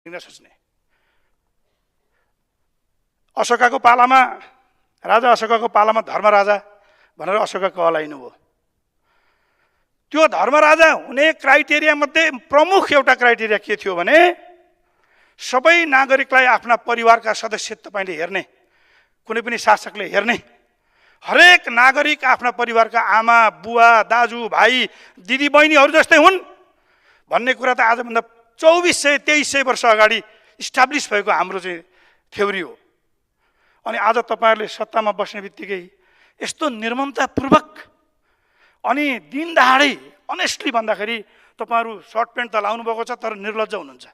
सोच्ने। अशोकको पालामा राजा अशोकको पालामा धर्मराजा भनेर अशोक कहलाइनु हो। त्यो धर्मराजा हुने क्राइटेरिया मध्ये प्रमुख एउटा क्राइटेरिया के थियो भने सबै नागरिकलाई आफ्ना परिवारका सदस्य तपाईले हेर्ने, कुनै पनि शासकले हेर्ने, हरेक नागरिक आफ्ना परिवारका आमा बुवा दाजु भाइ दिदी बहिनीहरू जस्तै हुन् भन्ने कुरा त आजभन्दा 2400-2300 वर्ष अगाडि इस्टाब्लिस भएको हाम्रो चाहिँ थ्योरी हो। अनि आज तपाईहरुले सत्तामा बस्ने बित्तिकै यस्तो निर्ममतापूर्वक अनि दिन दहाडै अनेस्टली भन्दाखेरि तपाईहरु सर्ट प्यान्ट त लाउनु भएको छ तर निर्लज्ज हुनुहुन्छ।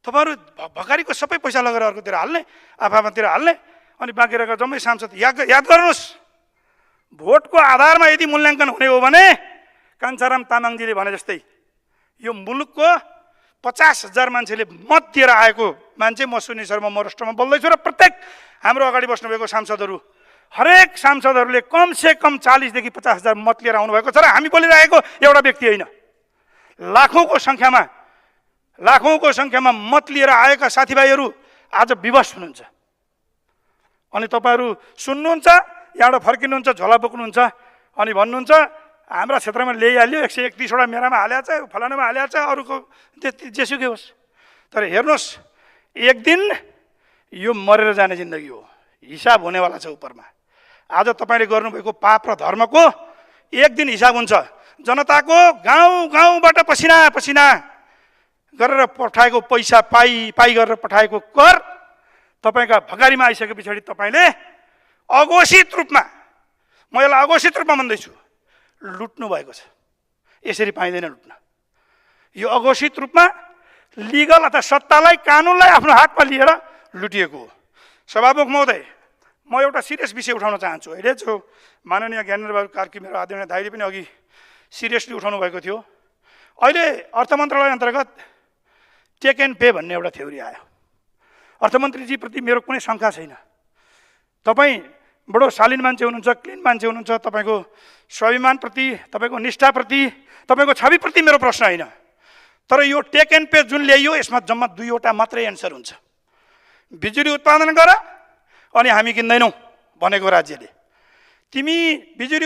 तपाईहरु भकारीको सबै पैसा लगेर अर्कोतिर हाल्ने, आफआफतिर हाल्ने, अनि बाँकी रहेको जम्मै सांसद याद गर्नुस्, भोटको आधारमा यदि मूल्याङ्कन हुने हो भने कान्छाराम तामाङजीले भने जस्तै यो मुलुकको 50,000 मान्छेले मत दिएर आएको मान्छे म सुनिल शर्मा मोरस्टमा बोल्दैछु र प्रत्येक हाम्रो अगाडि बस्नुभएको सांसदहरू हरेक सांसदहरूले कम से कम 40 देखि 50,000 मत लिएर आउनु भएको छ र हामी बोलिरहेको एउटा व्यक्ति होइन, लाखौंको संख्यामा मत लिएर आएका साथीभाइहरू आज विवश हुनुहुन्छ। अनि तपाईहरु सुन्नुहुन्छ, यहाँबाट फर्किनुहुन्छ, झोला बोक्नुहुन्छ अनि भन्नुहुन्छ हाम्रा क्षेत्रमा ल्याइहाल्यो 131 वटा मेरामा हालेको छ, फलानामा हालेको छ, अरूको जेसुकै होस्। तर हेर्नुहोस् एक दिन यो मरेर जाने जिन्दगी हो, हिसाब हुनेवाला छ उपरमा। आज तपाईले गर्नुभएको पाप र धर्मको एक दिन हिसाब हुन्छ। जनताको गाउँ-गाउँबाट पसिना गरेर पठाएको पैसा पाई गरेर पठाएको कर तपाईका भकारीमा आइसके पछाडि तपाईले अघोषित रूपमा, म यसलाई अघोषित रूपमा भन्दैछु, लुट्नु भएको छ। यसरी पाइँदैन लुट्न। यो अघोषित रूपमा लिगल अथवा सत्तालाई कानुनलाई आफ्नो हातमा लिएर लुटिएको हो। सभामुख महोदय, म एउटा सिरियस विषय उठाउन चाहन्छु। अहिले जो माननीय ज्ञानेन्द्र बाबु कार्की मेरो आदरणीय दाइले पनि अघि सिरियसली उठाउनु भएको थियो, अहिले अर्थ मन्त्रालय अन्तर्गत टेक एन्ड पे भन्ने एउटा थ्योरी आयो। अर्थमन्त्रीजी प्रति मेरो कुनै शङ्का छैन, तपाई बडो शालीन मान्छे हुनुहुन्छ, क्लिन मान्छे हुनुहुन्छ, तपाईको स्वाभिमानप्रति, तपाईको निष्ठाप्रति, तपाईको छविप्रति मेरो प्रश्न होइन। तर यो टेक एन्ड पे जुन ल्याइयो यसमा जम्मा 2 वटा मात्रै एन्सर हुन्छ। बिजुली उत्पादन गर अनि हामी किन्दैनौँ भनेको राज्यले, तिमी बिजुली